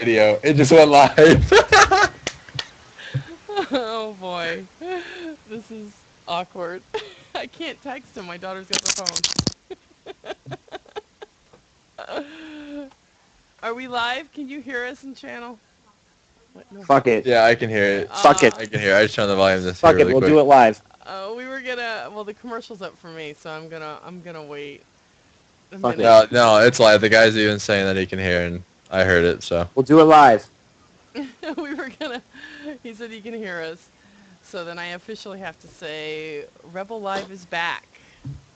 radio. It just went live. Oh boy, this is awkward. I can't text him. My daughter's got the phone. Are we live? Can you hear us in channel? What? No. Fuck it. Yeah, I can hear it. Fuck it. I can hear it. I just turned the volume this here Fuck it. really We'll quick. do it live. We were gonna. Well, the commercial's up for me, so I'm gonna wait. Fuck it. No, it's live. The guy's even saying that he can hear, and I heard it, so. We'll do it live. We were gonna. He said he can hear us, so then I officially have to say, Rebel Live is back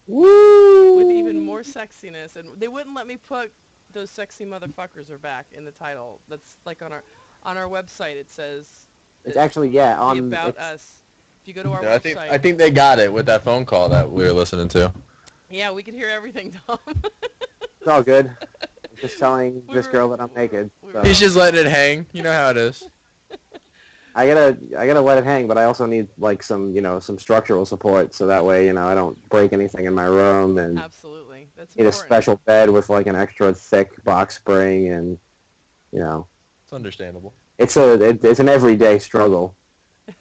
Woo! with even more sexiness, and they wouldn't let me put those sexy motherfuckers are back in the title. That's like on our website. It says It's actually on about us. If you go to our Yeah, website, I think they got it with that phone call that we were listening to. yeah, we could hear everything, Tom. It's all good. I'm just telling this girl that I'm naked. So. He's just letting it hang. You know how it is. I gotta let it hang, but I also need like some structural support, so that way I don't break anything in my room, and Absolutely, that's need a important. special bed with like an extra thick box spring, and It's understandable. it's an everyday struggle,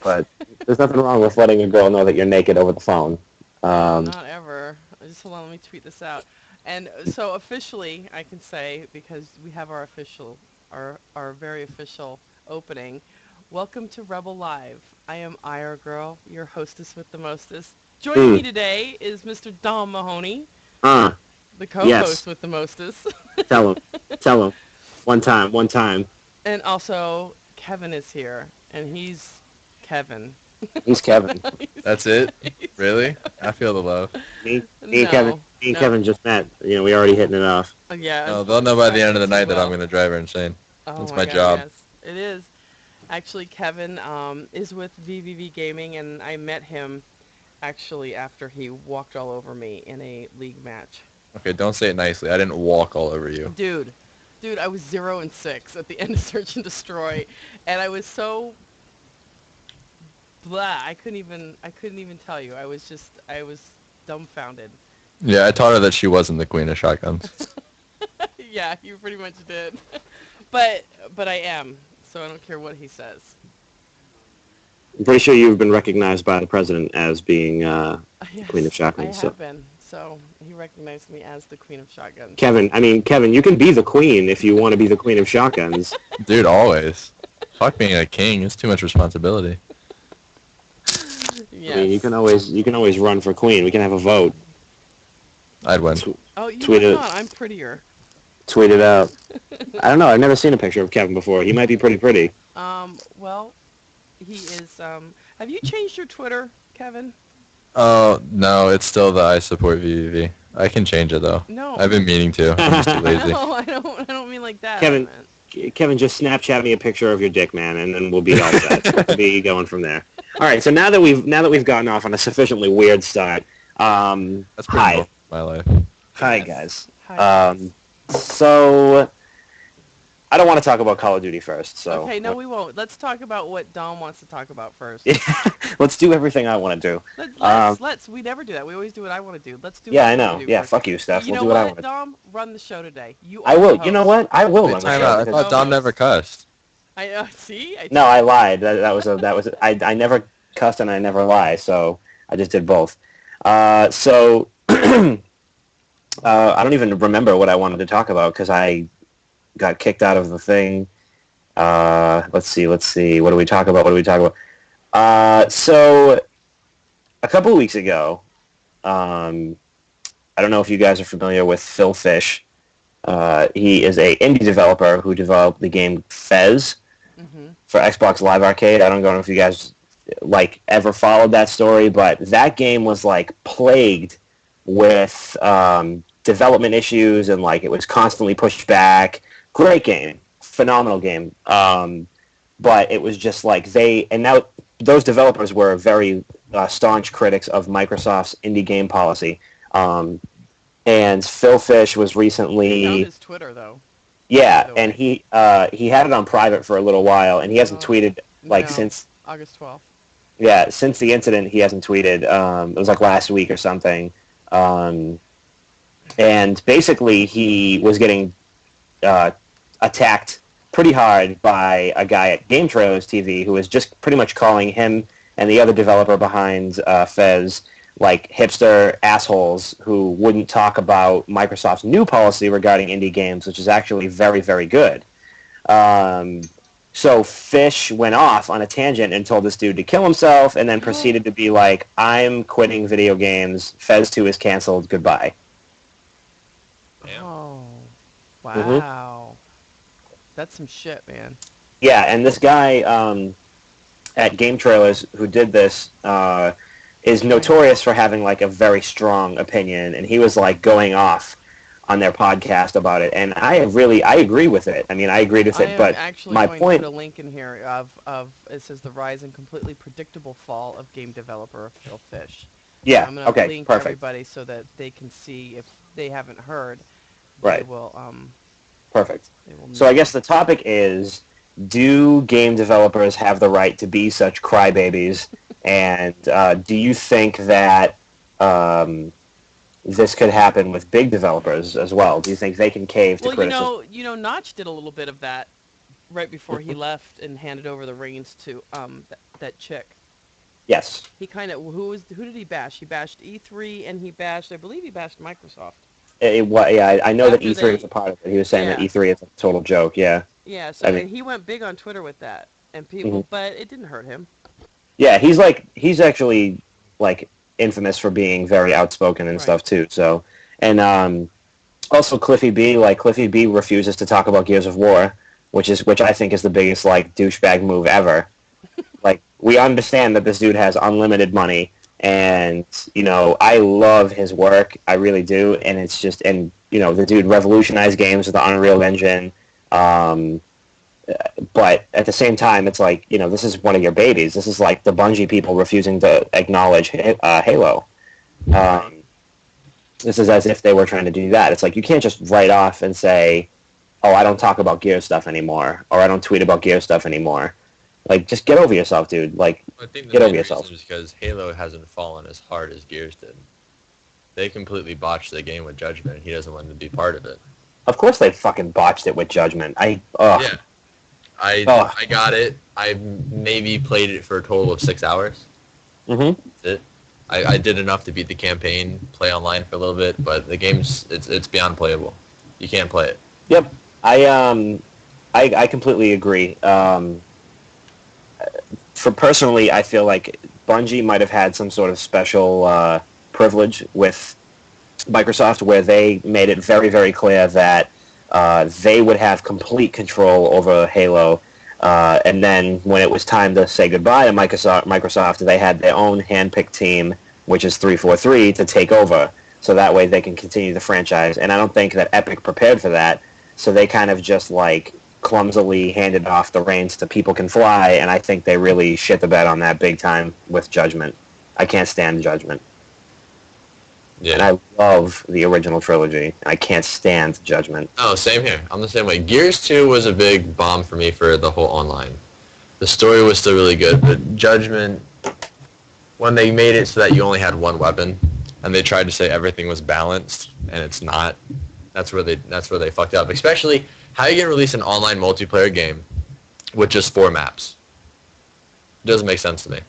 but there's nothing wrong with letting a girl know that you're naked over the phone. Not ever. Just hold on, let me tweet this out. And so officially, I can say, because we have our very official opening. Welcome to Rebel Live. I am IRGRL, your hostess with the mostest. Joining me today is Mr. Dom Mahoney, the co-host Yes. with the mostest. Tell him. One time. And also, Kevin is here, and he's Kevin. He's Kevin. That's it? Really? I feel the love. Me and Kevin just met. We already hitting it off. Yeah. No, they'll know by the end of the night that I'm going to drive her insane. Oh That's my my God, job. Yes, it is. Actually, Kevin is with VVV Gaming, and I met him actually after he walked all over me in a league match. Okay, don't say it nicely. I didn't walk all over you. Dude, I was 0-6 at the end of Search and Destroy, and I was so blah. I couldn't even tell you. I was dumbfounded. Yeah, I taught her that she wasn't the queen of shotguns. Yeah, you pretty much did. But I am, so I don't care what he says. I'm pretty sure you've been recognized by the president as being Yes, Queen of Shotguns. I have been. So he recognized me as the Queen of Shotguns. Kevin, you can be the queen if you want to be the Queen of Shotguns. Dude, always. Fuck being a king. It's too much responsibility. Yes. I mean, you can always run for queen. We can have a vote. I'd win. Oh, you tweet might it. not. I'm prettier. Tweet it out. I don't know. I've never seen a picture of Kevin before. He might be pretty pretty. Well, he is, have you changed your Twitter, Kevin? Oh, no, it's still the I support VVV. I can change it, though. No. I've been meaning to. I'm just too lazy. No, I don't mean like that. Kevin, just Snapchat me a picture of your dick, man, and then we'll be all set. We'll be going from there. All right. So now that we've gotten off on a sufficiently weird start, That's pretty hi. normal in my life. Hi, Yes. guys. Hi. So I don't want to talk about Call of Duty first. So Okay, no, we won't. Let's talk about what Dom wants to talk about first. let's do everything I want to do. Let's. We never do that. We always do what I want to do. Let's do. Yeah, what I you know. wanna do Yeah, first. fuck you, Steph. You We'll know do what I what, want to do. Dom? Run the show today. I are will. the You know host. what? I will Wait, run the time show. out. I because- thought Dom never cussed. See. No, I lied. That was. I never cussed and I never lie. So I just did both. So I don't even remember what I wanted to talk about because I got kicked out of the thing. Let's see. What do we talk about? So a couple of weeks ago, I don't know if you guys are familiar with Phil Fish. He is a indie developer who developed the game Fez for Xbox Live Arcade. I don't know if you guys ever followed that story, but that game was plagued with development issues and it was constantly pushed back. Great game, phenomenal game. But it was just now those developers were very staunch critics of Microsoft's indie game policy. And Phil Fish was recently. I found his Twitter though. Yeah, and he had it on private for a little while, and he hasn't tweeted since August 12th. Yeah, since the incident, he hasn't tweeted. It was last week or something. And basically, he was getting attacked pretty hard by a guy at Game Trailers TV who was just pretty much calling him and the other developer behind Fez like hipster assholes who wouldn't talk about Microsoft's new policy regarding indie games, which is actually very, very good. So Fish went off on a tangent and told this dude to kill himself, and then proceeded to be like, "I'm quitting video games. Fez 2 is canceled. Goodbye." Damn. Oh, wow. That's some shit, man. Yeah, and this guy at Game Trailers who did this is notorious for having like a very strong opinion, and he was like going off on their podcast about it, and I agree with it. I mean, I agreed with I it, am but actually my going point. to put a link in here of it says the rise and completely predictable fall of game developer Phil Fish. Yeah. I'm going to Okay. link Perfect. everybody so that they can see if they haven't heard. They Right. will Perfect. they will So I know. guess the topic is: do game developers have the right to be such crybabies? And do you think that this could happen with big developers as well? Do you think they can cave to Well, criticism? Notch did a little bit of that right before he left and handed over the reins to that chick. Yes. He kind of who did he bash? He bashed E3 and I believe he bashed Microsoft. Yeah, I know that After E3 was a part of it. He was saying that yeah. E3 is a total joke. Yeah. Yeah, so I mean, and he went big on Twitter with that, and people, but it didn't hurt him. yeah, he's actually like infamous for being very outspoken and stuff too. So, and also Cliffy B refuses to talk about Gears of War, which I think is the biggest like douchebag move ever. Like, we understand that this dude has unlimited money, and I love his work, I really do, and it's just, and the dude revolutionized games with the Unreal Engine. But at the same time, it's like, this is one of your babies. This is like the Bungie people refusing to acknowledge Halo. This is as if they were trying to do that. It's like, you can't just write off and say, oh, I don't talk about Gear stuff anymore, or I don't tweet about Gear stuff anymore. Like, just get over yourself, dude. Like, I think the get over main yourself. reason is because Halo hasn't fallen as hard as Gears did. They completely botched the game with Judgment, and he doesn't want to be part of it. Of course they fucking botched it with Judgment. Yeah. I got it. I maybe played it for a total of 6 hours. Mm-hmm. That's it. I did enough to beat the campaign, play online for a little bit, but the game's it's beyond playable. You can't play it. Yep. I completely agree. For personally, I feel like Bungie might have had some sort of special privilege with Microsoft, where they made it very, very clear that they would have complete control over Halo. And then when it was time to say goodbye to Microsoft, they had their own hand-picked team, which is 343, to take over. So that way they can continue the franchise. And I don't think that Epic prepared for that. So they kind of just like clumsily handed off the reins to People Can Fly. And I think they really shit the bed on that big time with Judgment. I can't stand Judgment. Yeah. And I love the original trilogy. I can't stand Judgment. Oh, same here. I'm the same way. Gears 2 was a big bomb for me for the whole online. The story was still really good, but Judgment, when they made it so that you only had one weapon, and they tried to say everything was balanced, and it's not, that's where they fucked up. Especially, how you can release an online multiplayer game with just 4 maps. It doesn't make sense to me.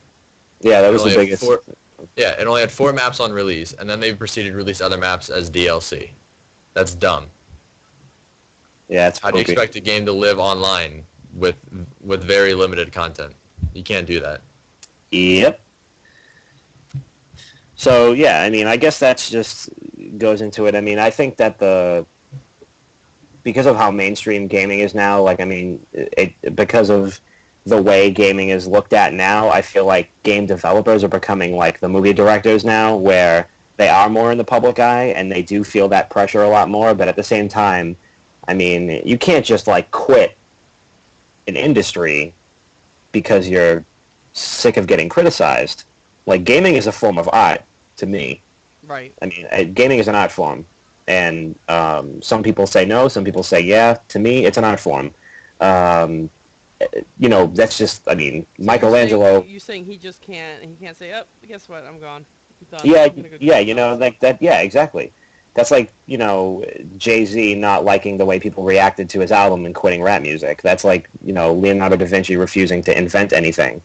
Yeah, that was the biggest. It only had 4 maps on release, and then they proceeded to release other maps as DLC. That's dumb. Yeah, it's How do you expect a game to live online with very limited content? You can't do that. Yep. So, yeah, I mean, I guess that's just goes into it. I mean, I think that because of how mainstream gaming is now, like, I mean, because of the way gaming is looked at now, I feel like game developers are becoming like the movie directors now, where they are more in the public eye and they do feel that pressure a lot more. But at the same time, I mean, you can't just like quit an industry because you're sick of getting criticized. Like, gaming is a form of art to me. Right. I mean, gaming is an art form, and some people say no, some people say yeah. To me, it's an art form. That's just, I mean, So Michelangelo. You're saying he can't say, oh, guess what, I'm gone. I'm done. Yeah, I'm gonna go yeah, kill myself." like that. Yeah, exactly. That's like, Jay-Z not liking the way people reacted to his album and quitting rap music. That's like, Leonardo da Vinci refusing to invent anything.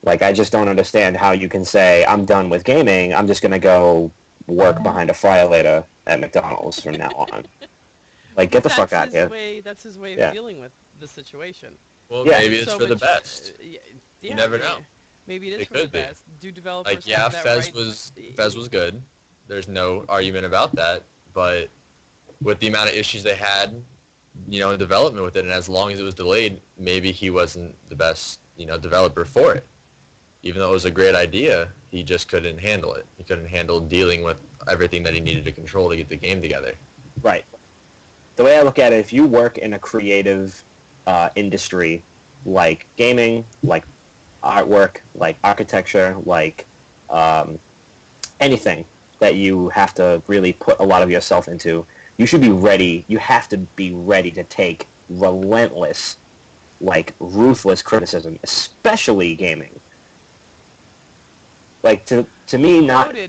Like, I just don't understand how you can say, I'm done with gaming, I'm just going to go work behind a fryer later at McDonald's from now on. Like, get the fuck out of here. That's his way of Yeah. dealing with the situation. Well, Yeah. maybe it's So for the much, best. yeah, You never know. Maybe it is It for the could be. best. Do developers Like, yeah, have that Fez right? was good. There's no argument about that. But with the amount of issues they had, in development with it, and as long as it was delayed, maybe he wasn't the best, developer for it. Even though it was a great idea, he just couldn't handle it. He couldn't handle dealing with everything that he needed to control to get the game together. Right. The way I look at it, if you work in a creative industry like gaming, like artwork, like architecture, like anything that you have to really put a lot of yourself into, you should be ready. You have to be ready to take relentless, like ruthless criticism, especially gaming. Like to me,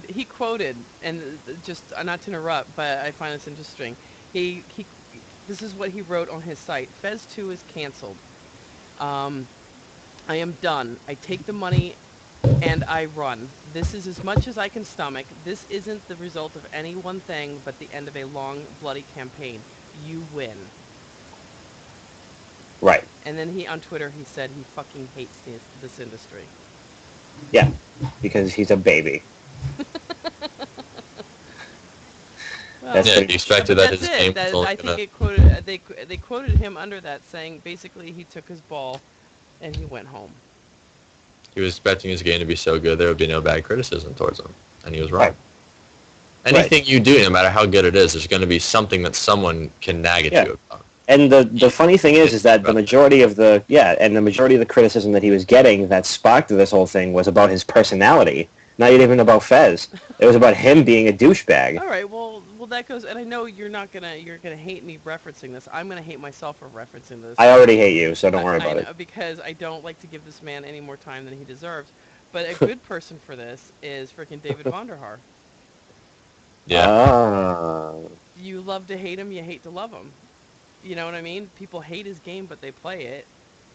He quoted, and just not to interrupt, but I find this interesting. He this is what he wrote on his site. Fez 2 is canceled. I am done. I take the money and I run. This is as much as I can stomach. This isn't the result of any one thing, but the end of a long, bloody campaign. You win. right. And then on Twitter, he said he fucking hates this industry. Yeah, because he's a baby. Well, That's Yeah, pretty he expected that that's his it. game was only I think gonna... it quoted they quoted him under that, saying basically he took his ball and he went home. He was expecting his game to be so good there would be no bad criticism towards him, and he was wrong. Right. Anything you do, no matter how good it is, there's going to be something that someone can nag at you about. And the funny thing is that the majority of the criticism that he was getting that sparked this whole thing was about his personality, not even about Fez. It was about him being a douchebag. All right, well that goes, and I know you're gonna hate me referencing this. I'm gonna hate myself for referencing this. I already hate you, so don't worry about it. Because I don't like to give this man any more time than he deserves. But a good person for this is freaking David Vonderhaar. Yeah. You love to hate him, you hate to love him. You know what I mean? People hate his game, but they play it,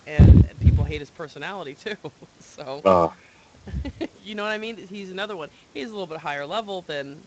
and people hate his personality too. So, you know what I mean? He's another one. He's a little bit higher level than,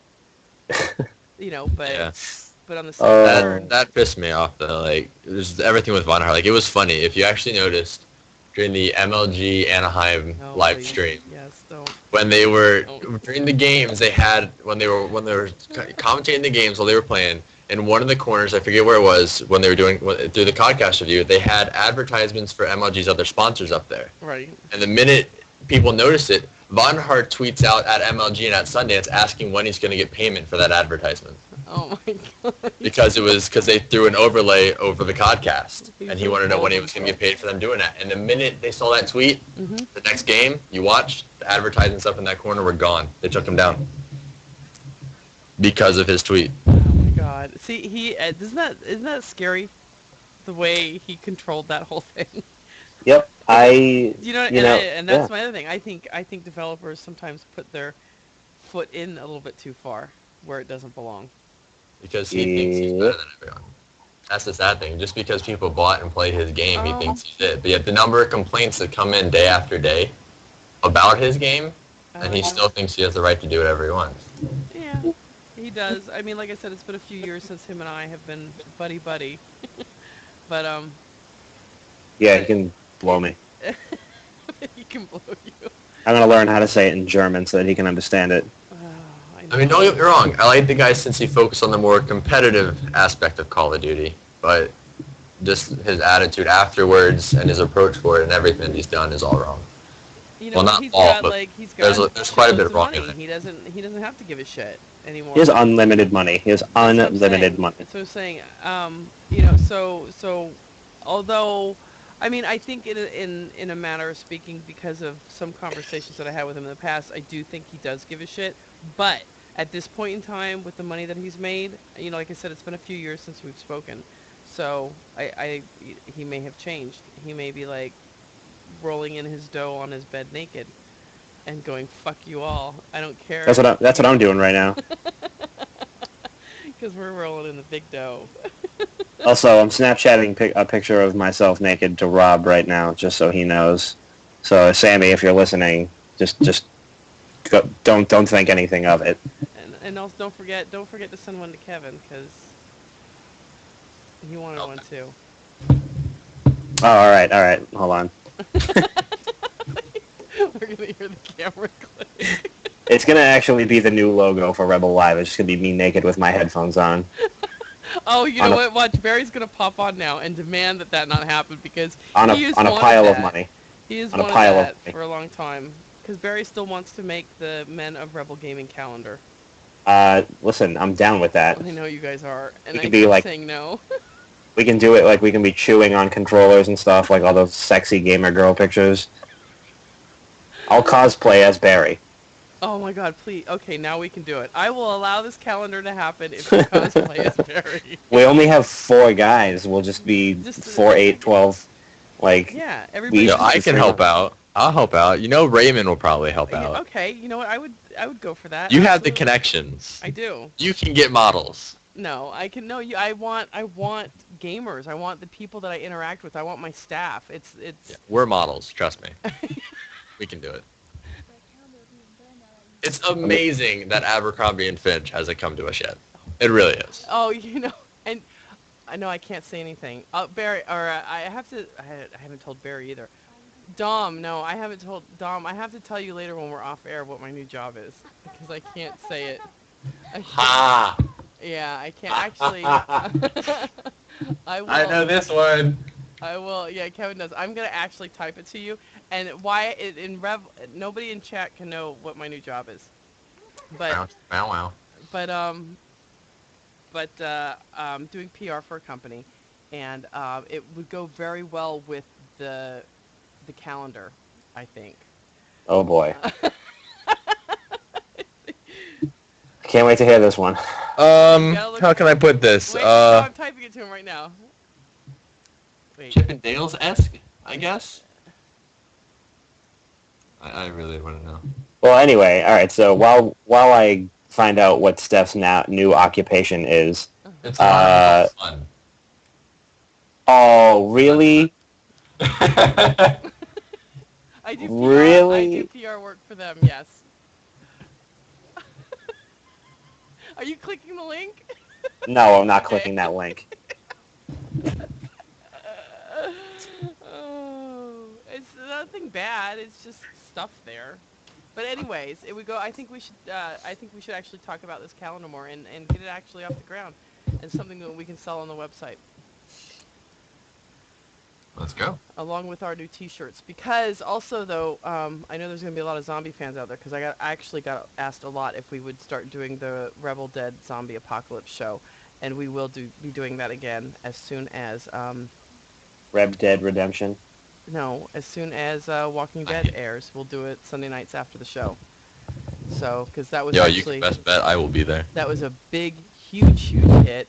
but on the same turn. That pissed me off though. Like, there's everything with Von Hart. Like, it was funny if you actually noticed during the MLG Anaheim live stream. Yes, don't. When they were during the games, they had when they were commentating the games while they were playing. In one of the corners, I forget where it was, when they were doing through the podcast review, they had advertisements for MLG's other sponsors up there. Right. And the minute people noticed it, Von Hart tweets out at MLG and at Sundance asking when he's going to get payment for that advertisement. Oh my god. Because they threw an overlay over the podcast, and he wanted to know when he was going to get paid for them doing that. And the minute they saw that tweet, the next game you watched, the advertisements up in that corner were gone. They took them down because of his tweet. God, see, he isn't that scary? The way he controlled that whole thing. Yep, and that's my other thing. I think developers sometimes put their foot in a little bit too far where it doesn't belong. Because he thinks he's better than everyone. That's the sad thing. Just because people bought and play his game, he thinks he's it. But yet the number of complaints that come in day after day about his game, and he still thinks he has the right to do whatever he wants. Yeah. He does. I mean, like I said, it's been a few years since him and I have been buddy. But yeah, he can blow me. He can blow you. I'm gonna learn how to say it in German so that he can understand it. I mean, don't get me wrong. I like the guy since he focused on the more competitive aspect of Call of Duty, but just his attitude afterwards and his approach for it and everything he's done is all wrong. Well, not all, but there's quite a bit of wrong in it. He doesn't have to give a shit anymore. He has unlimited money. He has unlimited money. That's what I'm saying. So although, I mean, I think in a manner of speaking, because of some conversations that I had with him in the past, I do think he does give a shit. But at this point in time, with the money that he's made, like I said, it's been a few years since we've spoken. So he may have changed. He may be like rolling in his dough on his bed naked and going, fuck you all, I don't care. That's what I'm doing right now. because we're rolling in the big dough. Also, I'm Snapchatting a picture of myself naked to Rob right now, just so he knows. So, Sammy, if you're listening, just don't think anything of it. And also don't forget to send one to Kevin because he wanted one Okay. too. Oh, all right. Hold on. We're gonna hear the camera click. It's gonna actually be the new logo for Rebel Live. It's just gonna be me naked with my headphones on. Oh, you On know a what? Watch, Barry's gonna pop on now and demand that not happen because on a he has on a wanted pile of that. money. He has On a wanted pile of that money. for a long time because Barry still wants to make the Men of Rebel Gaming calendar. Listen, I'm down with that. I know you guys are, and We I can be keep like, saying no. we can do it like we can be chewing on controllers and stuff, like all those sexy gamer girl pictures. I'll cosplay as Barry. Oh my God, please. Okay, now we can do it. I will allow this calendar to happen if you cosplay as Barry. We only have 4 guys. We'll just be Just 4, 8, 12. Like, yeah, we everybody Yo, each just I do can 3 help months. out. I'll help out. You know, Raymond will probably help yeah, out. okay. You know what? I would go for that. You have the Absolutely. connections. I do. You can get models. No, I can no you I want gamers. I want the people that I interact with. I want my staff. Yeah, we're models. Trust me. We can do it. It's amazing that Abercrombie and Finch hasn't come to us yet. It really is. Oh, and I know I can't say anything. Barry, or I have to. I haven't told Barry either. Dom, no, I haven't told Dom. I have to tell you later when we're off air what my new job is because I can't say it. I can't. Ha! Yeah, I can't actually. I I will. know this one. I will. Yeah, Kevin does. I'm gonna actually type it to you. And why it in Rev? Nobody in chat can know what my new job is. But Wow, wow, wow. but doing PR for a company, and it would go very well with the calendar, I think. Oh boy. Uh, I can't wait to hear this one. you gotta look. How can I put this? Wait, no, I'm typing it to him right now. Wait. Chip and Dale's-esque, I guess? I really want to know. Well, anyway, all right. So while I find out what Steph's new occupation is, It's environmental fun. oh really, I do PR. I do really? PR work for them. Yes. Are you clicking the link? No, I'm not Okay. clicking that link. Oh, it's nothing bad. It's just stuff there. But anyways, it would go. I think we should. I think we should actually talk about this calendar more and get it actually off the ground, and something that we can sell on the website Let's go. along with our new T-shirts. Because also though, I know there's gonna be a lot of zombie fans out there. Because I actually got asked a lot if we would start doing the Rebel Dead Zombie Apocalypse show, and we will be doing that again as soon as Red Dead Redemption. no, as soon as Walking I Dead hate- airs, we'll do it Sunday nights after the show. So, because that was Yo, you can actually best bet I will be there. that was a big, huge, huge hit.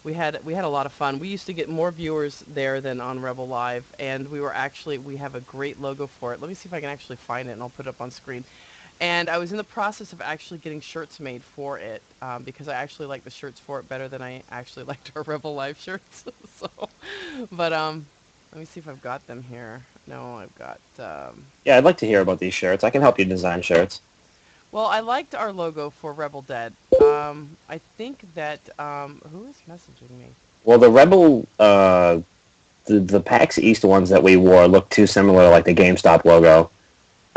We had a lot of fun. We used to get more viewers there than on Rebel Live, and we have a great logo for it. Let me see if I can actually find it, and I'll put it up on screen. And I was in the process of actually getting shirts made for it because I actually like the shirts for it better than I actually liked our Rebel Live shirts. So, but let me see if I've got them here. No, I've got. Yeah, I'd like to hear about these shirts. I can help you design shirts. Well, I liked our logo for Rebel Dead. I think that who is messaging me? Well, the Rebel, the PAX East ones that we wore looked too similar, like the GameStop logo.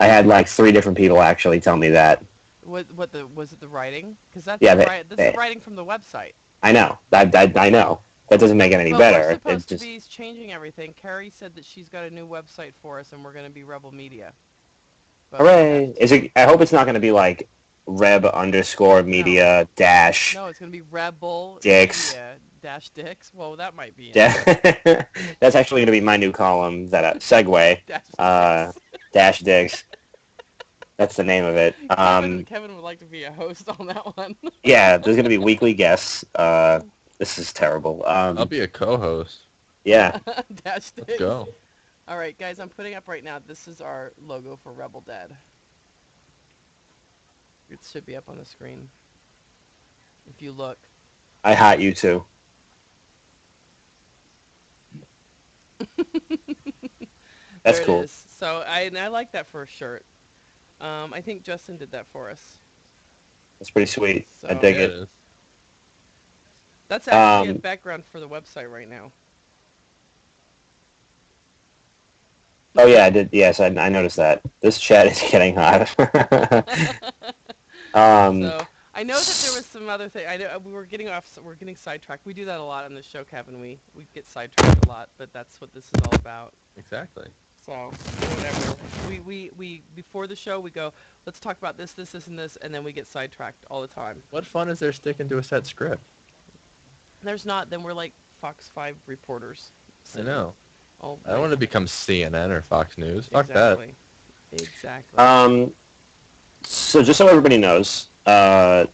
I had like 3 different people actually tell me that. What was it the writing? Because that's Yeah, the right. That's the writing from the website. I know. I know. That doesn't make it any But we're better. It's supposed to just be changing everything. Carrie said that she's got a new website for us, and we're going to be Rebel Media. But we have hooray! Is it? I hope it's not going to be like Reb underscore media dash no, it's going to be Rebel Dicks. Media dash Dicks. Well, that might be. That's actually going to be my new column. That segue Dash Dicks. dash Dicks. That's the name of it. Kevin would like to be a host on that one. Yeah, there's going to be weekly guests. This is terrible. I'll be a co-host. Yeah. Dash Dicks. Let's go. All right, guys, I'm putting up right now. This is our logo for Rebel Dead. It should be up on the screen. If you look. I hate you too. That's There it cool. is. So I like that for a shirt. I think Justin did that for us. That's pretty sweet. I So dig Yeah, it it. is. that's actually a Um, background for the website right now. oh yeah, I did. Yes, I noticed that. This chat is getting hot. um, So I know that there was some other thing. I know we were getting off. We're getting sidetracked. We do that a lot on the show, Kevin. We get sidetracked a lot, but that's what this is all about. Exactly. So whatever. We before the show we go. Let's talk about this, and this, and then we get sidetracked all the time. What fun is there sticking to a set script? There's not. Then we're like Fox 5 reporters. I Sitting know. all I don't want night. to become CNN or Fox News. Fuck that. Exactly. Exactly. so just so everybody knows, I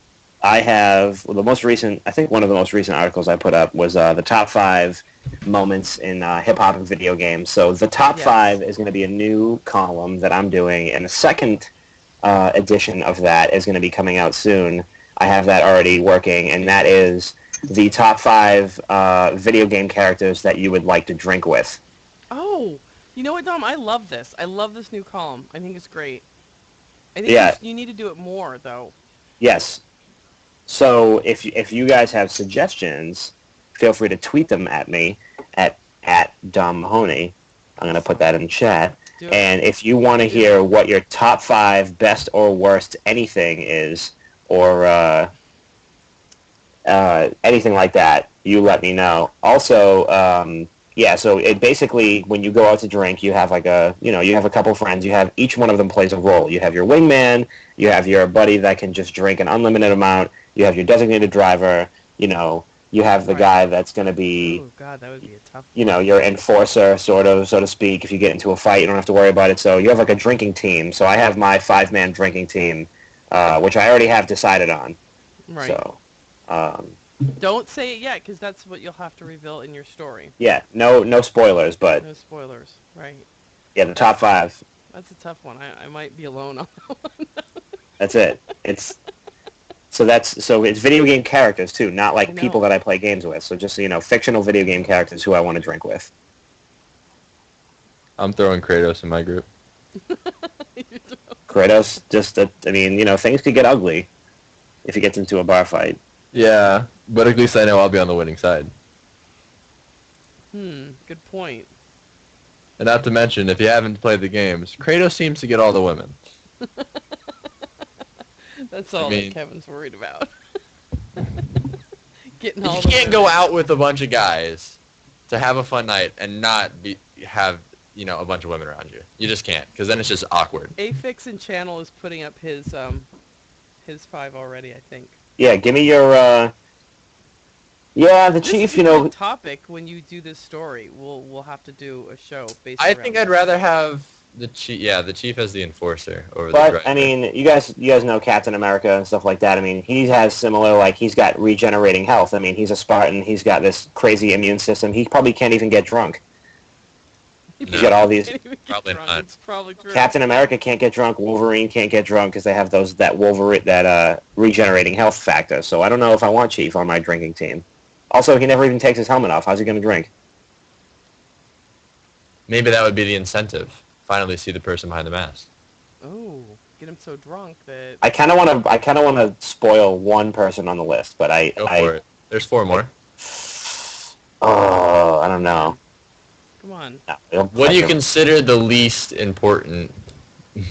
have the most recent. I think one of the most recent articles I put up was the top 5 moments in hip hop and video games. So the top Yes. 5 is going to be a new column that I'm doing, and the second edition of that is going to be coming out soon. I have that already working, and that is the top 5 video game characters that you would like to drink with. Oh, you know what, Dom? I love this. I love this new column. I think it's great. I think Yeah. you need to do it more, though. Yes. So if you guys have suggestions, feel free to tweet them at me at Dom Mahoney. I'm gonna put that in chat. Do it. And if you want to hear what your top 5 best or worst anything is, or anything like that, you let me know. Also, yeah. So it basically, when you go out to drink, you have you have a couple friends. You have each one of them plays a role. You have your wingman. You have your buddy that can just drink an unlimited amount. You have your designated driver. You have the Right. guy that's going to be, Oh God, that would be a tough. your enforcer, sort of, so to speak. If you get into a fight, you don't have to worry about it. So you have like a drinking team. So I have my 5-man drinking team, which I already have decided on. Right. So, Don't say it yet, because that's what you'll have to reveal in your story. yeah, no spoilers, but No spoilers. Right. yeah, the top 5. That's a tough one. I might be alone on that one. That's it. So it's video game characters too, not like people know. that I play games with. So just fictional video game characters who I want to drink with. I'm throwing Kratos in my group. Kratos, things could get ugly if he gets into a bar fight. Yeah, but at least I know I'll be on the winning side. Good point. And not to mention, if you haven't played the games, Kratos seems to get all the women. That's all mean- that Kevin's worried about. Getting all You the can't women. go out with a bunch of guys to have a fun night and not have a bunch of women around you. You just can't, because then it's just awkward. Afix and Channel is putting up his 5 already, I think. Yeah, give me your. The This chief. is a good topic when you do this story. We'll have to do a show based. I around think this. I'd rather have the chief. Yeah, the chief as the enforcer over the But driver. I mean, you guys know Captain America and stuff like that. I mean, he has similar, like, he's got regenerating health. I mean, he's a Spartan. He's got this crazy immune system. He probably can't even get drunk. He's got all these- Can't even get Probably drunk. not. It's probably true. Captain America can't get drunk. Wolverine can't get drunk because they have that regenerating health factor. So I don't know if I want Chief on my drinking team. Also, he never even takes his helmet off. How's he going to drink? Maybe that would be the incentive. Finally see the person behind the mask. Oh, get him so drunk that. I kind of want to spoil one person on the list, but Go for it. There's 4 more. Oh, I don't know. Come on. No, What do you consider the least important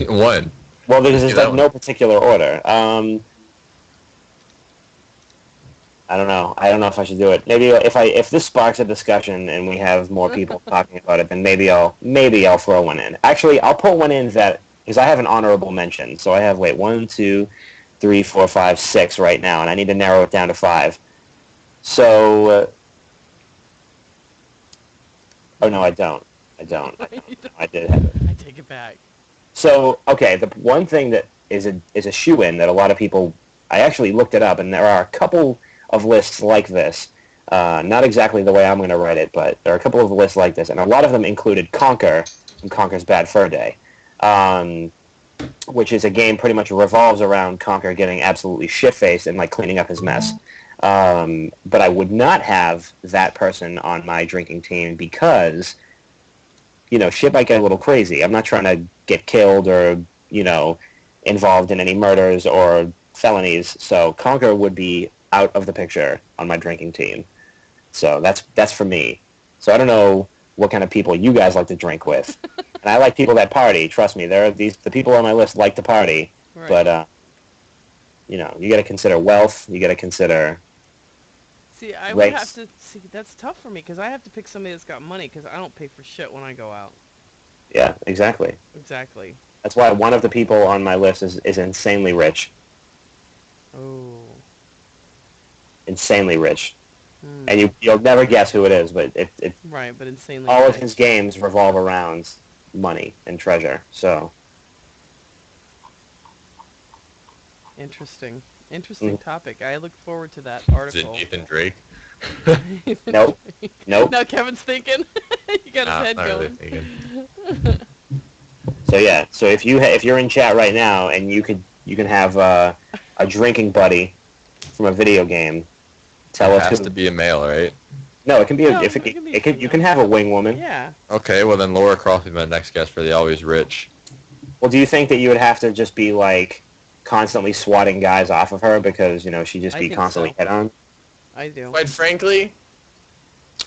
one? Well, there's Do just that like no particular order. I don't know. I don't know if I should do it. Maybe if this sparks a discussion and we have more people talking about it, then maybe I'll throw one in. Actually, I'll put one in because I have an honorable mention. So I have 1, 2, 3, 4, 5, 6 right now, and I need to narrow it down to 5. So, oh no, I don't. I did have it. I take it back. So, okay, the one thing that is a shoe-in that a lot of people, I actually looked it up, and there are a couple of lists like this. Not exactly the way I'm going to write it, but there are a couple of lists like this, and a lot of them included Conker from Conker's Bad Fur Day, which is a game pretty much revolves around Conker getting absolutely shit-faced and like cleaning up his mess. But I would not have that person on my drinking team because, shit might get a little crazy. I'm not trying to get killed or, involved in any murders or felonies. So Conker would be out of the picture on my drinking team. So that's for me. So I don't know what kind of people you guys like to drink with. And I like people that party. Trust me, the people on my list like to party. Right. But you got to consider wealth. You got to consider. See, I race. would have to see. That's tough for me because I have to pick somebody that's got money because I don't pay for shit when I go out. Yeah, exactly. Exactly. That's why one of the people on my list is insanely rich. Oh. Insanely rich. And you'll never guess who it is, but it right, but insanely all rich. of his games revolve around money and treasure. So interesting topic. I look forward to that Is article. it Nathan Drake? Nope. Now Kevin's thinking. You got his head Not really going. thinking. So yeah. So if you're in chat right now and you can have a drinking buddy from a video game, tell It us. has to be a male, right? No, it can be No, you can have a wing woman. Yeah. Okay, well then Laura Croft is my next guest for the Always Rich. Well, do you think that you would have to just be like constantly swatting guys off of her because she'd just I be think constantly so. hit on? I do. Quite frankly,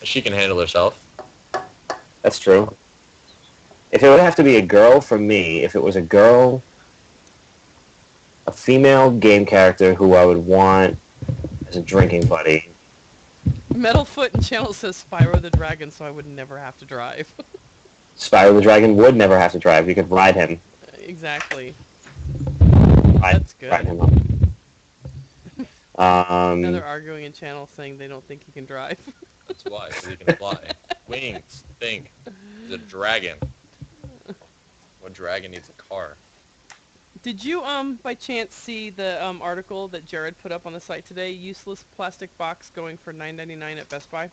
she can handle herself. That's true. If it would have to be a girl for me, if it was a girl, a female game character who I would want as a drinking buddy. Metalfoot in channel says Spyro the Dragon, so I would never have to drive. Spyro the Dragon would never have to drive. You could ride him. Exactly. Ride, That's good. Ride him up. Now they're arguing in channel saying they don't think he can drive. That's why, so he can fly. Wings, think. He's a dragon. What dragon needs a car? Did you, by chance see the article that Jared put up on the site today? Useless plastic box going for $9.99 at Best Buy.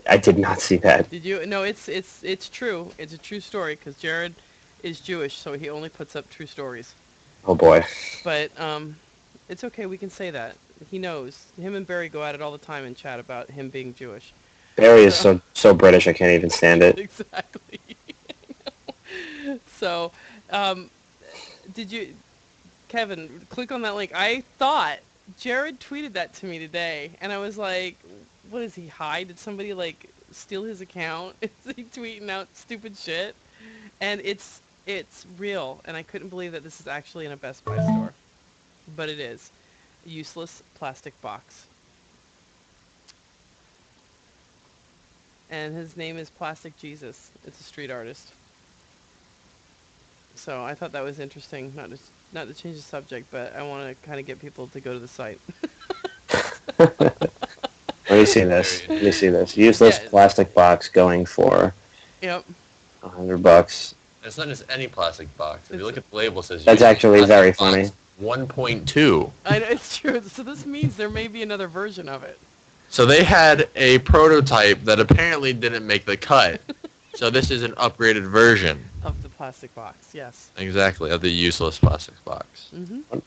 I did not see that. Did you? No, it's true. It's a true story because Jared is Jewish, so he only puts up true stories. Oh boy. But it's okay. We can say that. He knows. Him and Barry go at it all the time in chat about him being Jewish. Barry is so British. I can't even stand it. Exactly. So, did you, Kevin, click on that link. I thought Jared tweeted that to me today, and I was like, what is he, high? Did somebody, like, steal his account? Is he tweeting out stupid shit? And it's real, and I couldn't believe that this is actually in a Best Buy store. But it is. Useless plastic box. And his name is Plastic Jesus. It's a street artist. So I thought that was interesting. Not to change the subject, but I want to kind of get people to go to the site. Let me see this. Useless plastic box going for Yep. $100. It's not just any plastic box. If you look at the label, it says That's useless actually plastic very box funny. 1.2. I know, it's true. So this means there may be another version of it. So they had a prototype that apparently didn't make the cut. So this is an upgraded version. Of the plastic box, yes. Exactly, of the useless plastic box. Mm-hmm. Isn't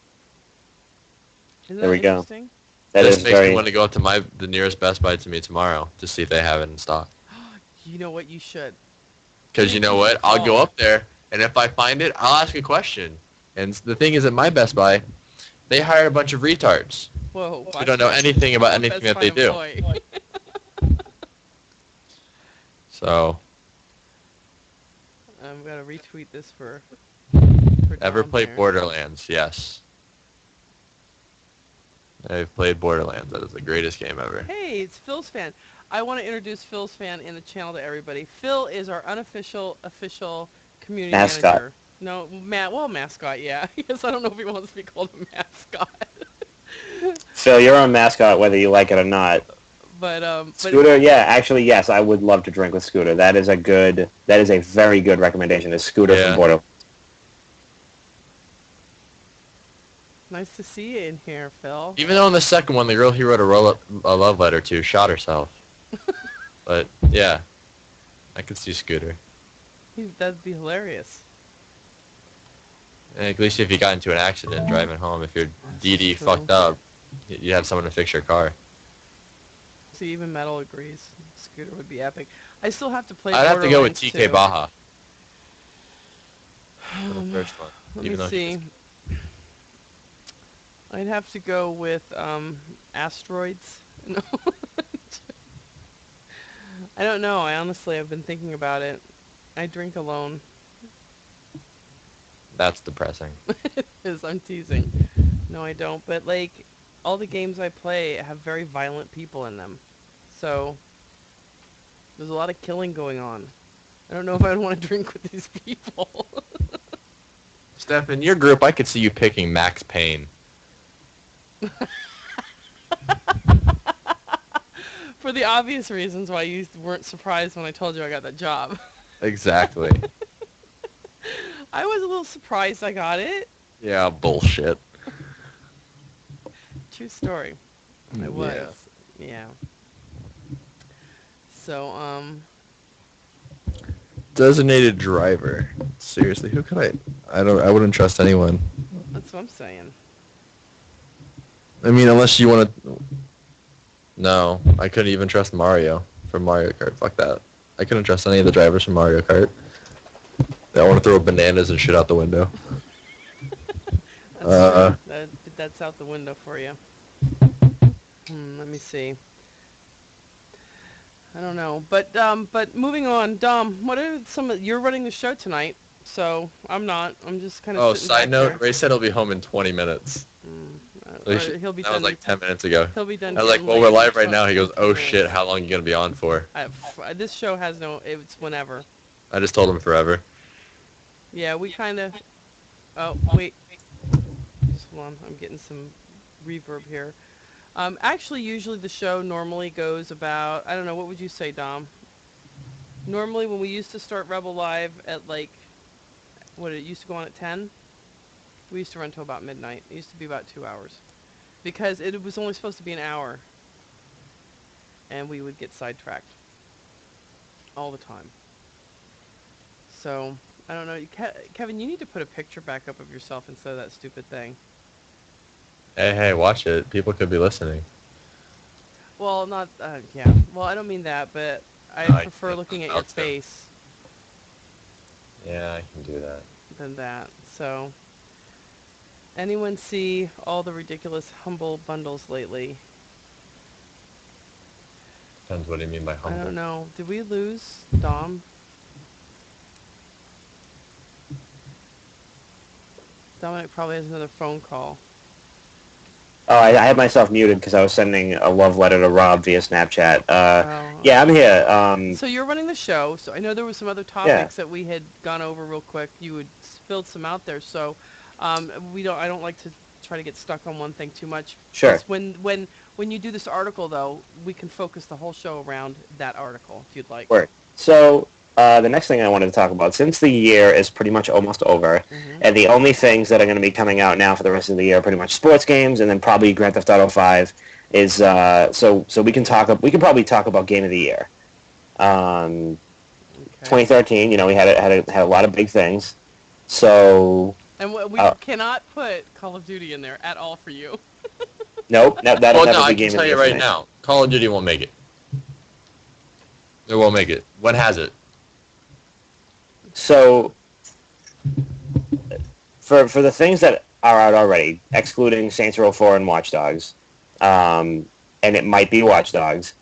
There we that go. interesting? That this is makes very. me want to go up to the nearest Best Buy to me tomorrow to see if they have it in stock. You know what? You should. Because you know what? I'll go up there, and if I find it, I'll ask a question. And the thing is, at my Best Buy, they hire a bunch of retards Whoa. who don't know anything about anything that they do. So, I'm going to retweet this for ever Dom played here. Borderlands? Yes. I've played Borderlands. That is the greatest game ever. Hey, it's Phil's fan. I want to introduce Phil's fan in the channel to everybody. Phil is our official community Mascot. manager. No, mascot, yeah. Yes, I don't know if he wants to be called a mascot. Phil, you're a mascot whether you like it or not. But Scooter, yeah, actually, yes, I would love to drink with Scooter. That is a very good recommendation. Is Scooter from Borderlands. nice to see you in here, Phil. Even though in the second one, the girl he wrote a love letter to shot herself. But, yeah. I could see Scooter. That'd be hilarious. And at least if you got into an accident driving home, if your DD True. fucked up, You have someone to fix your car. See, even Metal agrees. Scooter would be epic. I still have to play I'd have to go with Borderlands TK 2. Baja for the first one, Let me even though he see. was. I'd have to go with Asteroids. No. I don't know. I honestly have been thinking about it. I drink alone. That's depressing. Because I'm teasing. No, I don't. But like, all the games I play have very violent people in them. So there's a lot of killing going on. I don't know if I'd want to drink with these people. Steph, in your group, I could see you picking Max Payne. For the obvious reasons why you weren't surprised when I told you I got that job. Exactly. I was a little surprised I got it. Yeah, bullshit. True story. I Yeah. was. Yeah. So, Designated driver. Seriously, who could I? I wouldn't trust anyone. that's what I'm saying. I mean, unless you want to. No, I couldn't even trust Mario from Mario Kart. Fuck that. I couldn't trust any of the drivers from Mario Kart. They want to throw bananas and shit out the window. That's true. That's out the window for you. Let me see. I don't know, but moving on, Dom. What are some of you're running the show tonight? So I'm not. I'm just kind of Oh, sitting side back note, here. Ray said he'll be home in 20 minutes. Or he'll be That was done. like 10 minutes ago. He'll be done. I was like, getting well, we're laid in live right now. He goes, 20 oh shit, minutes. how long are you going to be on for? This show has no. It's whenever. I just told him forever. Yeah, we kind of. Oh wait. Just hold on. I'm getting some reverb here. Actually, usually the show normally goes about. I don't know. What would you say, Dom? Normally, when we used to start Rebel Live at like, what it used to go on at 10. We used to run till about midnight. It used to be about 2 hours because it was only supposed to be an hour, and we would get sidetracked all the time. So I don't know, Kevin. You need to put a picture back up of yourself instead of that stupid thing. Hey, watch it. People could be listening. Well, not yeah. Well, I don't mean that, but I I prefer looking at your about to. face Yeah, I can do that. than that. So, anyone see all the ridiculous humble bundles lately? Depends what do you mean by I humble. don't know. Did we lose Dom? Dominic probably has another phone call. Oh, I had myself muted because I was sending a love letter to Rob via Snapchat. Oh. Yeah, I'm here. So you're running the show. So I know there were some other Yeah. topics that we had gone over real quick. You had spilled some out there. So we don't. I don't like to try to get stuck on one thing too much. Sure. Just when you do this article, though, we can focus the whole show around that article if you'd like. Work. So the next thing I wanted to talk about, since the year is pretty much almost over, and the only things that are going to be coming out now for the rest of the year are pretty much sports games, and then probably Grand Theft Auto 5 is so we can probably talk about Game of the Year. Okay. 2013, we had a lot of big things. So And we cannot put Call of Duty in there at all for you. nope, that'll Well, no, never I be can Game of tell the you Year for right me. now, Call of Duty won't make it. It won't make it. What has it? So for the things that are out already, excluding Saints Row 4 and Watch Dogs, and it might be Watch Dogs,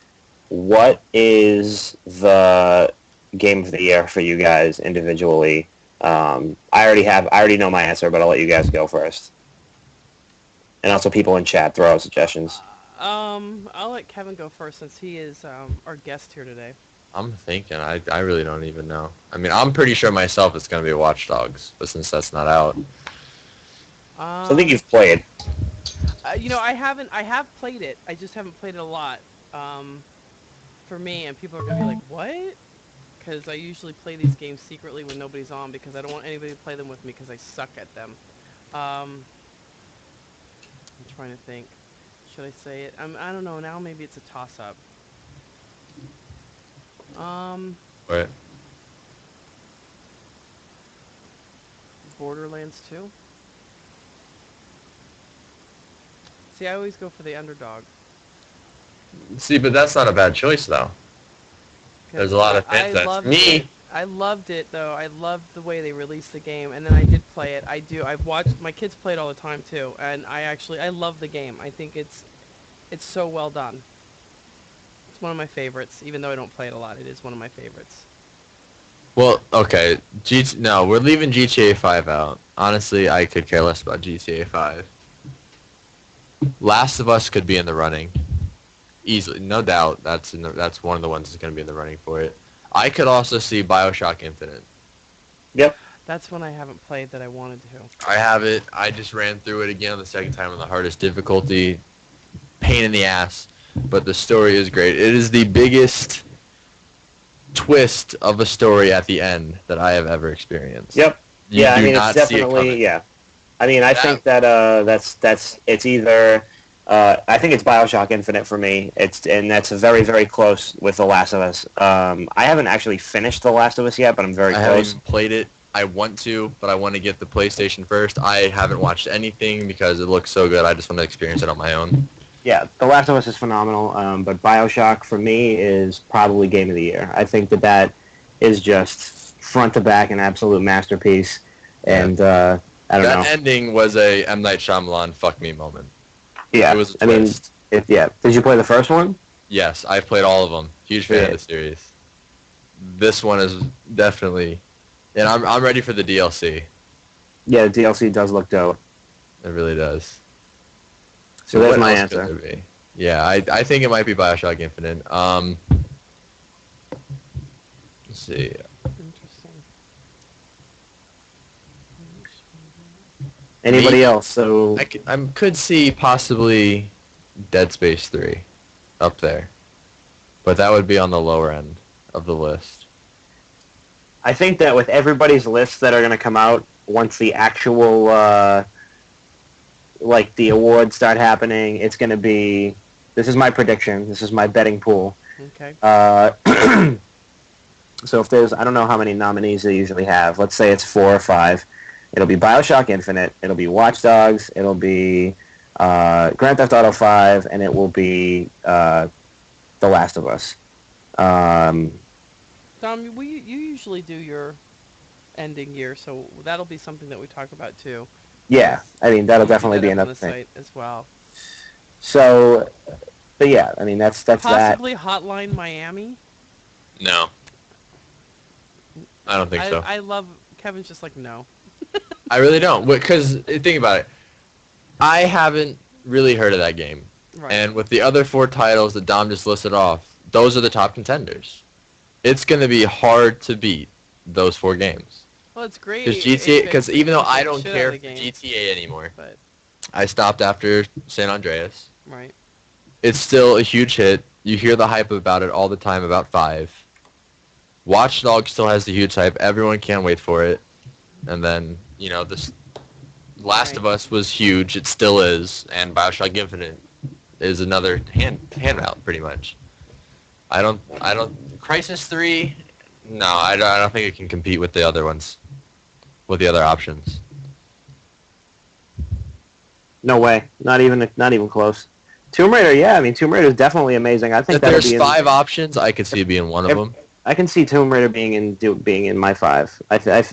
what is the game of the year for you guys individually? I already know my answer, but I'll let you guys go first. And also people in chat throw out suggestions. I'll let Kevin go first since he is our guest here today. I'm thinking. I really don't even know. I mean, I'm pretty sure myself it's going to be Watch Dogs, but since that's not out. Something you've played. I haven't. I have played it. I just haven't played it a lot. For me, and people are gonna be like, "What?" Because I usually play these games secretly when nobody's on because I don't want anybody to play them with me because I suck at them. I'm trying to think. Should I say it? I don't know. Now maybe it's a toss-up. Right. Borderlands 2. See, I always go for the underdog. See, but that's not a bad choice though. There's a lot of I fans that for loved it. me. I loved it though. I loved the way they released the game, and then I did play it. I've watched my kids play it all the time too, and I love the game. I think it's so well done. It's one of my favorites, even though I don't play it a lot. It is one of my favorites. Well, okay, no, we're leaving GTA 5 out. Honestly, I could care less about GTA 5. Last of Us could be in the running. Easily, no doubt. That's one of the ones that's going to be in the running for it. I could also see BioShock Infinite. Yep. That's one I haven't played that I wanted to. I have it. I just ran through it again the second time on the hardest difficulty. Pain in the ass, but the story is great. It is the biggest twist of a story at the end that I have ever experienced. Yep. You yeah, I do mean, not it's see it definitely, coming. yeah. I mean, I think that I think it's BioShock Infinite for me. And that's very, very close with The Last of Us. I haven't actually finished The Last of Us yet, but I'm very I haven't close. even played it. I want to, but I want to get the PlayStation first. I haven't watched anything because it looks so good. I just want to experience it on my own. Yeah, The Last of Us is phenomenal, but BioShock for me is probably Game of the Year. I think that is just front to back an absolute masterpiece, and I don't know. That ending was a M. Night Shyamalan fuck me moment. Yeah, It was a I mean, twist. Did you play the first one? Yes, I've played all of them. Huge fan of the series. This one is definitely, and I'm ready for the DLC. Yeah, the DLC does look dope. It really does. So there's what my else could answer. there be? Yeah, I think it might be BioShock Infinite. Let's see. Interesting. Anybody else? So I could see possibly Dead Space 3 up there, but that would be on the lower end of the list. I think that with everybody's lists that are going to come out once the actual like the awards start happening, it's going to be. This is my prediction. This is my betting pool. Okay. So if there's, I don't know how many nominees they usually have. Let's say it's 4 or 5. It'll be BioShock Infinite. It'll be Watch Dogs. It'll be Grand Theft Auto 5, and it will be The Last of Us. Dom, you usually do your ending year, so that'll be something that we talk about too. Yeah, I mean that'll We'll do definitely that be up on another the thing. site as well. So, but yeah, I mean that's that. Possibly Hotline Miami. No, I don't think so. I love Kevin's just like no. I really don't, because think about it. I haven't really heard of that game, Right. and with the other 4 titles that Dom just listed off, those are the top contenders. It's going to be hard to beat those 4 games. Well, it's great. Because GTA, because even though I the don't shit care out for of the game, GTA anymore, but I stopped after San Andreas. right. It's still a huge hit. You hear the hype about it all the time about 5. Watch Dogs still has the huge hype. Everyone can't wait for it. And then, this Last of Us was huge. It still is. And BioShock Infinite is another handout, pretty much. Crisis 3, no, I don't think it can compete with the other ones, with the other options. No way, not even close. Tomb Raider, yeah, I mean Tomb Raider is definitely amazing. I think If that'll there's be 5 options, I could see it being one of them. I can see Tomb Raider being in my 5.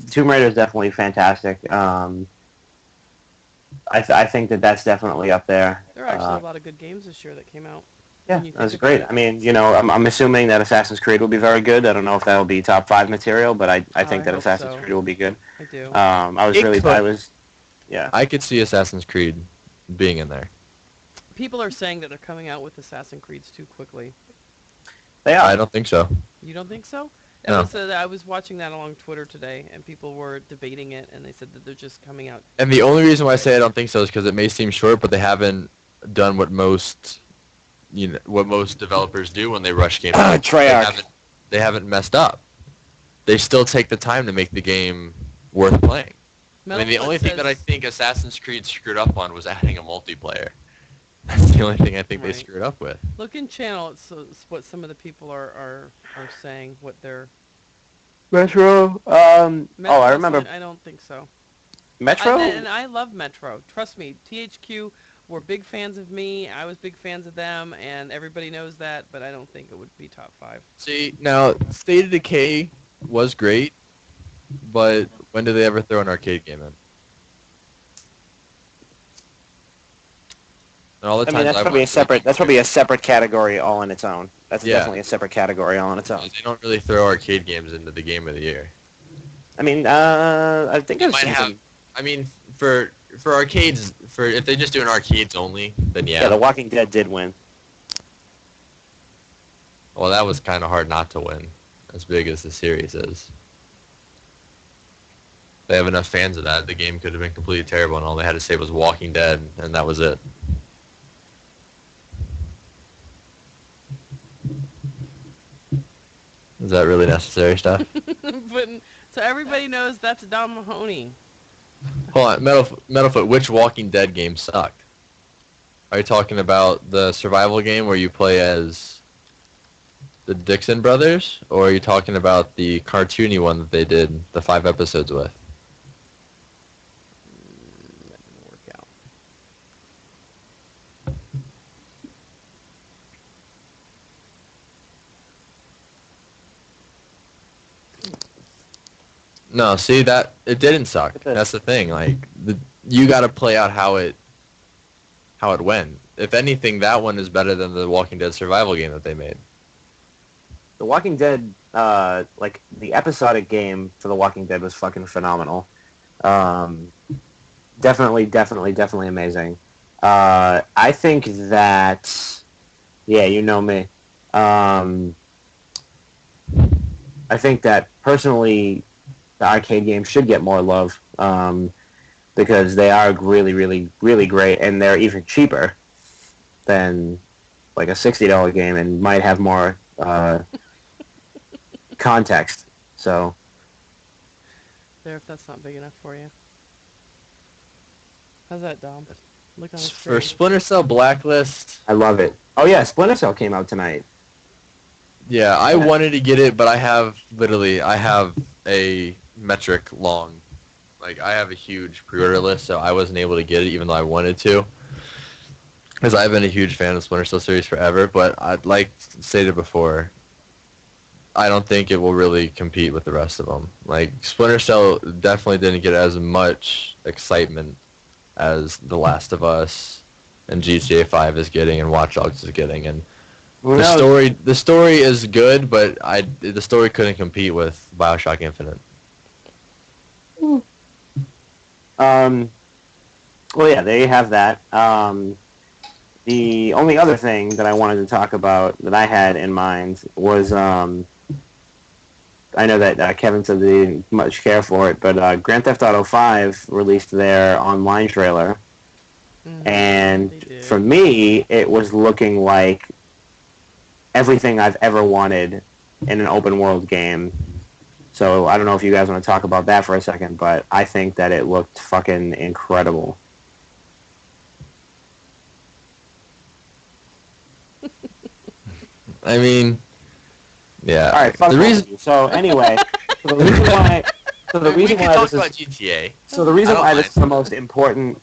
Tomb Raider is definitely fantastic. I think that's definitely up there. There are actually a lot of good games this year that came out. Yeah, when you that's think great. about I mean, I'm assuming that Assassin's Creed will be very good. I don't know if that'll be top 5 material, but I think that hope Assassin's so. Creed will be good. I do. Yeah. I could see Assassin's Creed being in there. People are saying that they're coming out with Assassin's Creeds too quickly. They are. I don't think so. You don't think so? No. I was watching that along Twitter today, and people were debating it, and they said that they're just coming out. And the only reason why I say I don't think so is because it may seem short, but they haven't done what most developers do when they rush games. Treyarch. They haven't messed up. They still take the time to make the game worth playing. I mean, the only thing that I think Assassin's Creed screwed up on was adding a multiplayer. That's the only thing I think they Right. screwed up with. Look in channel. It's what some of the people are saying. What they're Metro. Metro, I remember I don't think so. Metro. And I love Metro. Trust me, THQ were big fans of me. I was big fans of them, and everybody knows that. But I don't think it would be top 5. See, now State of Decay was great, but when did they ever throw an arcade game in? And all the I mean, times that's I probably went a to the separate. That's probably a separate category all on its own. That's Yeah. definitely a separate category all on its own. they don't really throw arcade games into the game of the year. I mean, I think They I've might seen have. some. I mean, for arcades, for if they just do an arcades only, then Yeah, The Walking Dead did win. Well, that was kind of hard not to win, as big as the series is. They have enough fans of that. The game could have been completely terrible, and all they had to say was Walking Dead, and that was it. Is that really necessary stuff? But so everybody knows that's Don Mahoney. Hold on, Metalfoot, which Walking Dead game sucked? Are you talking about the survival game where you play as the Dixon brothers, or are you talking about the cartoony one that they did the 5 episodes with? That didn't work out. No, see that it didn't suck. It did. That's the thing. Like you got to play out how it went. If anything, that one is better than the Walking Dead survival game that they made. The Walking Dead, like the episodic game for The Walking Dead was fucking phenomenal. Definitely amazing. I think that, yeah, you know me. I think that personally, the arcade games should get more love because they are really great, and they're even cheaper than like a $60 game, and might have more context. So There, if that's not big enough for you. How's that, Dom? Look on the For screen. Splinter Cell Blacklist, I love it. Oh yeah, Splinter Cell came out tonight. yeah, I wanted to get it, but I have a metric long, like I have a huge pre-order list, so I wasn't able to get it even though I wanted to. Because I've been a huge fan of the Splinter Cell series forever, but I'd like stated before, I don't think it will really compete with the rest of them. Like, Splinter Cell definitely didn't get as much excitement as The Last of Us and GTA 5 is getting and Watch Dogs is getting. And the story is good, but the story couldn't compete with BioShock Infinite. Well, yeah, there you have that. The only other thing that I wanted to talk about that I had in mind was, I know that Kevin said they didn't much care for it, but Grand Theft Auto 5 released their online trailer, and for me, it was looking like everything I've ever wanted in an open world game. So I don't know if you guys want to talk about that for a second, but I think that it looked fucking incredible. I mean, yeah. All right, fuck the reason you. So anyway, so the reason we why can this talk about is GTA. so the reason I don't why mind. this is the most important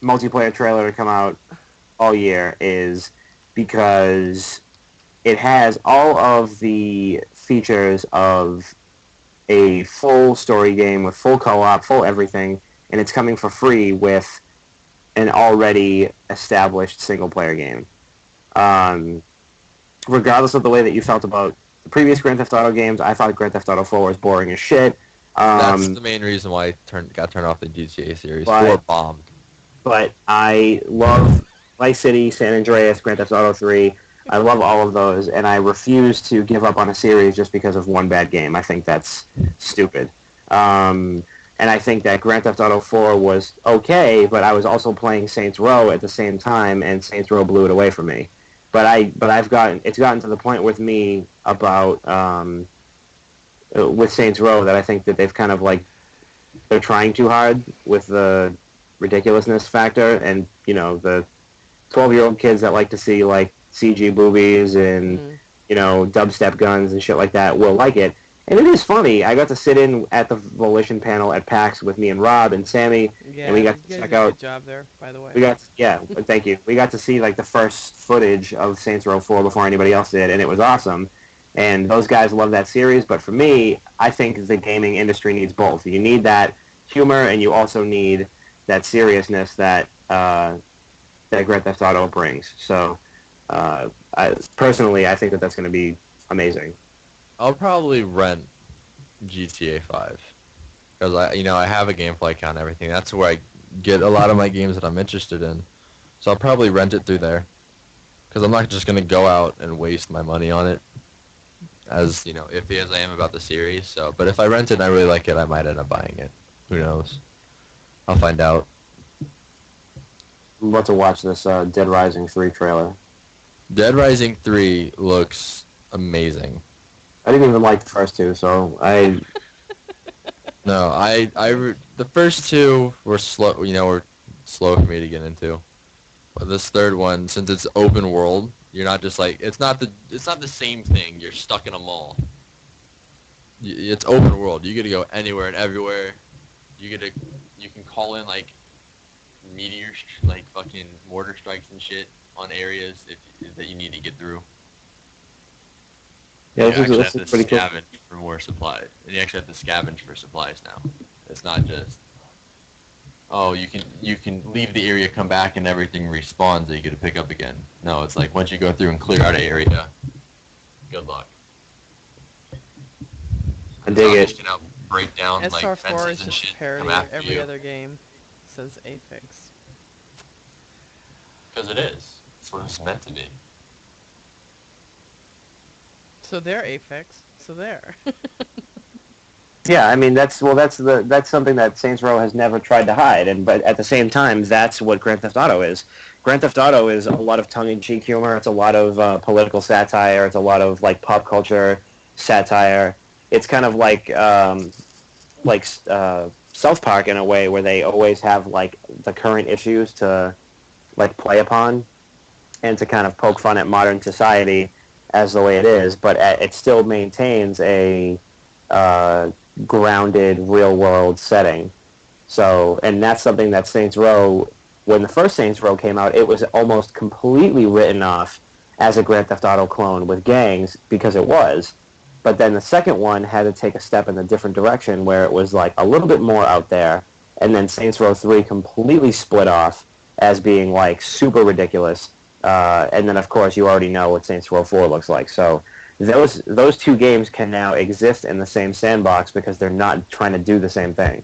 multiplayer trailer to come out all year is because it has all of the features of a full story game with full co-op, full everything, and it's coming for free with an already established single-player game. Regardless of the way that you felt about the previous Grand Theft Auto games, I thought Grand Theft Auto 4 was boring as shit. That's the main reason why I got turned off the GTA series. But- 4 bombed. But I love Vice City, San Andreas, Grand Theft Auto 3. I love all of those, and I refuse to give up on a series just because of one bad game. I think that's stupid. And I think that Grand Theft Auto 4 was okay, but I was also playing Saints Row at the same time, and Saints Row blew it away from me. But it's gotten to the point with me about with Saints Row that I think that they've kind of like they're trying too hard with the ridiculousness factor, and you know the 12-year-old kids that like to see like CG boobies and you know dubstep guns and shit like that will like it. And it is funny. I got to sit in at the Volition panel at PAX with me and Rob and Sammy, Yeah, and we got you to guys check did a out. good job there, by the way. We got thank you. We got to see like the first footage of Saints Row 4 before anybody else did, and it was awesome. And those guys love that series, but for me, I think the gaming industry needs both. You need that humor, and you also need that seriousness that that Grand Theft Auto brings. So, personally, I think that that's going to be amazing. I'll probably rent GTA 5 because I have a GameFly account and everything. That's where I get a lot of my games that I'm interested in. So I'll probably rent it through there because I'm not just gonna go out and waste my money on it. As iffy as I am about the series. So, but if I rent it and I really like it, I might end up buying it. Who knows? I'll find out. I'm about to watch this Dead Rising 3 trailer. Dead Rising 3 looks amazing. I didn't even like the first two, so No, the first two were slow. Were slow for me to get into. But this third one, since it's open world, you're not just like it's not the same thing. You're stuck in a mall. It's open world. You get to go anywhere and everywhere. You can call in like like fucking mortar strikes and shit on areas that you need to get through. yeah, You actually this have is to pretty cool. scavenge for more supplies, and you actually have to scavenge for supplies now. It's not just you can leave the area, come back, and everything respawns that you get to pick up again. No, it's like once you go through and clear out an area, good luck. I dig it. Just gonna break down like SR4 fences is and just a shit, parody come of after every you. other game since Aphex. Because it is. That's what it's meant to be. So they're Aphex. So there. Yeah, I mean that's something that Saints Row has never tried to hide, but at the same time, that's what Grand Theft Auto is. Grand Theft Auto is a lot of tongue-in-cheek humor. It's a lot of political satire. It's a lot of like pop culture satire. It's kind of like South Park in a way, where they always have like the current issues to like play upon and to kind of poke fun at modern society as the way it is, but it still maintains a uh, grounded real world setting. So, and that's something that Saints Row, when the first Saints Row came out, it was almost completely written off as a Grand Theft Auto clone with gangs because it was. But then the second one had to take a step in a different direction where it was like a little bit more out there. And then Saints Row 3 completely split off as being like super ridiculous. And then of course you already know what Saints Row 4 looks like. So those two games can now exist in the same sandbox because they're not trying to do the same thing.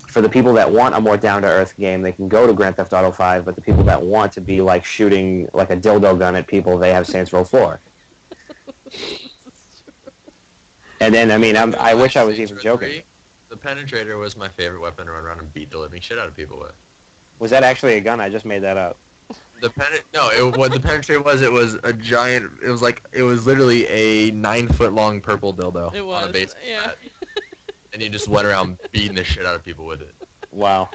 For the people that want a more down-to-earth game, they can go to Grand Theft Auto 5, but the people that want to be like shooting like a dildo gun at people, they have Saints Row 4. And then, I mean, I wish I was Saints even Row joking. 3, the penetrator was my favorite weapon to run around and beat the living shit out of people with. Was that actually a gun? I just made that up. What the penetrator was, it was a giant. It was literally a 9-foot long purple dildo It was. on a baseball Yeah. bat, and you just went around beating the shit out of people with it. Wow.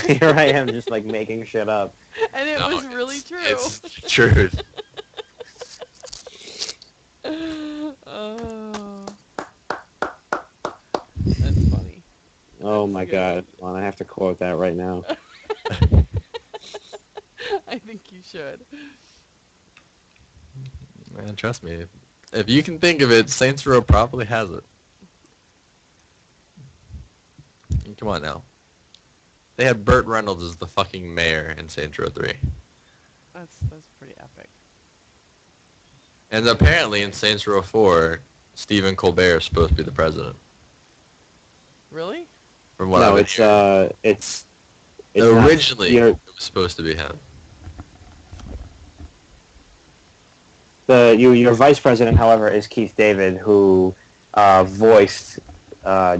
Here I am just like making shit up. And it No, was really true. It's true. Oh. That's funny. Oh That's my good. god. Well, I have to quote that right now. I think you should. Man, trust me. If you can think of it, Saints Row probably has it. Come on now. They had Burt Reynolds as the fucking mayor in Saints Row 3. That's pretty epic. And apparently in Saints Row 4, Stephen Colbert is supposed to be the president. Really? From what No, I've been it's hearing. not. Originally, it was supposed to be him. Your vice president, however, is Keith David, who voiced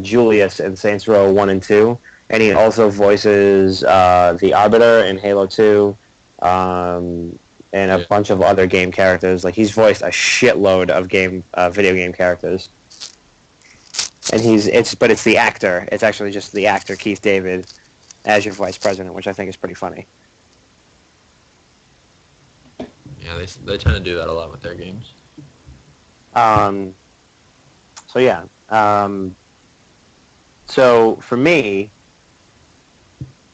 Julius in Saints Row 1 and 2, and he also voices the Arbiter in Halo 2, and a bunch of other game characters. Like he's voiced a shitload of video game characters, and it's the actor. It's actually just the actor Keith David as your vice president, which I think is pretty funny. Yeah, they tend to do that a lot with their games. Um, so yeah. So for me,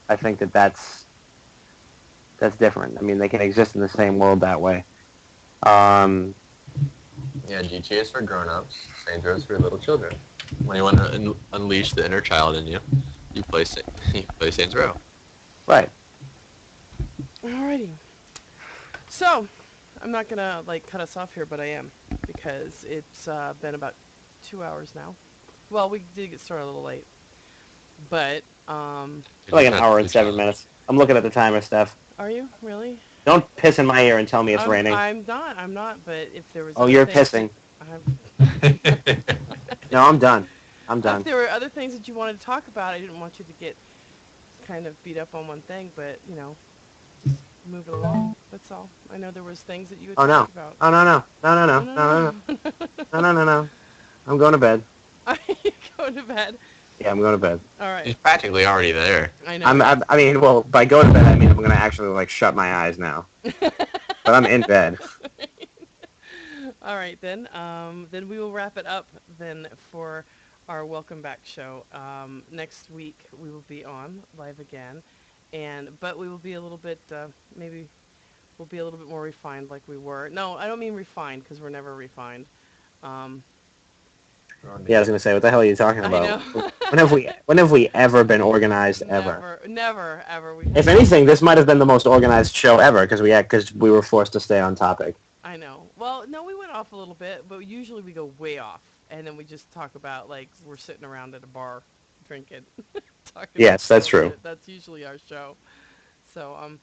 I think that's different. I mean, they can exist in the same world that way. Um, Yeah, GTA is for grown-ups. Saints Row is for little children. When you want to unleash the inner child in you, you play you play Saints Row. right. Alrighty. So, I'm not gonna like cut us off here, but I am because it's been about 2 hours now. Well, we did get started a little late, but Did you Like an pet hour the and 7 minutes. challenge? I'm looking at the timer, Steph. are you really? Don't piss in my ear and tell me it's raining. I'm not. I'm not. But if there was Oh, other you're things that pissing. I'm, No, I'm done. I'm if done. there were other things that you wanted to talk about, I didn't want you to get kind of beat up on one thing, but just move it along. That's all. I know there was things that you had Oh talked no. about. Oh no no no no No, no no, no no no. no no no no. I'm going to bed. Are you going to bed? Yeah, I'm going to bed. All right. He's practically already there. I know. I mean, well, by go to bed, I mean I'm going to actually like shut my eyes now. But I'm in bed. All right then. Then we will wrap it up then for our welcome back show. Next week we will be on live again, but we will be a little bit maybe we'll be a little bit more refined like we were. No, I don't mean refined because we're never refined. Um, Yeah, I was going to say, what the hell are you talking I about? know. When have we ever been organized ever? Never, never, ever. We If have. anything, this might have been the most organized show ever because we were forced to stay on topic. I know. Well, no, we went off a little bit, but usually we go way off, and then we just talk about like we're sitting around at a bar, drinking, talking about Yes, that's true. bullshit. That's usually our show. So,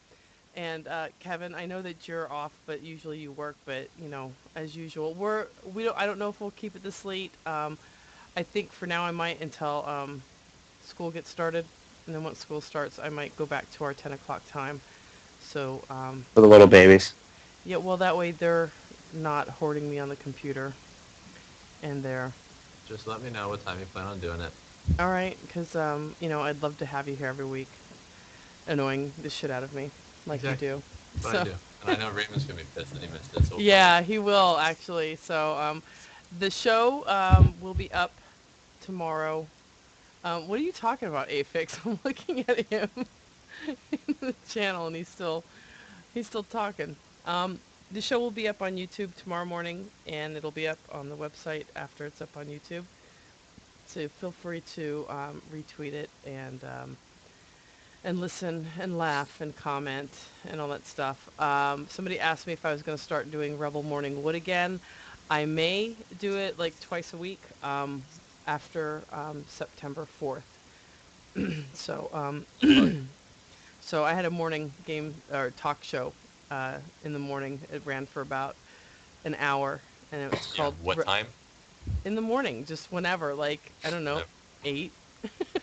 and Kevin, I know that you're off, but usually you work. But as usual, we don't. I don't know if we'll keep it this late. I think for now I might until school gets started, and then once school starts, I might go back to our 10 o'clock time. So, For the little babies. yeah, well, that way they're not hoarding me on the computer and there. Just let me know what time you plan on doing it. All right, because I'd love to have you here every week, annoying the shit out of me like you Exactly. do. That's what I So do. And I know Raymond's gonna be pissed that he missed it. So we'll yeah, he will actually. So the show will be up tomorrow. What are you talking about, Afix? I'm looking at him in the channel, and he's still talking. Um, the show will be up on YouTube tomorrow morning, and it'll be up on the website after it's up on YouTube. So feel free to retweet it and listen and laugh and comment and all that stuff. Somebody asked me if I was going to start doing Rebel Morning Wood again. I may do it like twice a week after September 4th. So so I had a morning game or talk show in the morning. It ran for about an hour, and it was yeah. called What time? in the morning, just whenever, like I don't know, Whenever. 8,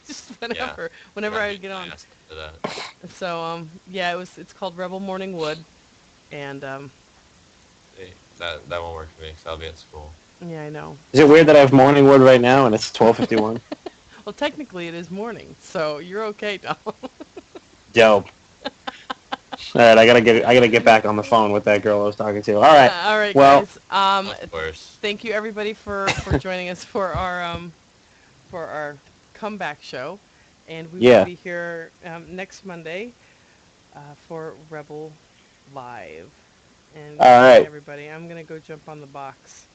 just Yeah. whenever Gotta I be would get on. fast to that. So yeah, it's called Rebel Morning Wood, and See, that won't work for me because I'll be at school. yeah, I know. Is it weird that I have morning wood right now and it's 12:51? Well, technically it is morning, so you're okay, Dom. Dope. All right, I gotta get back on the phone with that girl I was talking to. All right. All right, Well, guys. Of course. Thank you everybody for joining us for our comeback show, and we will yeah. be here next Monday for Rebel Live. And All good night, right. everybody. I'm gonna go jump on the box.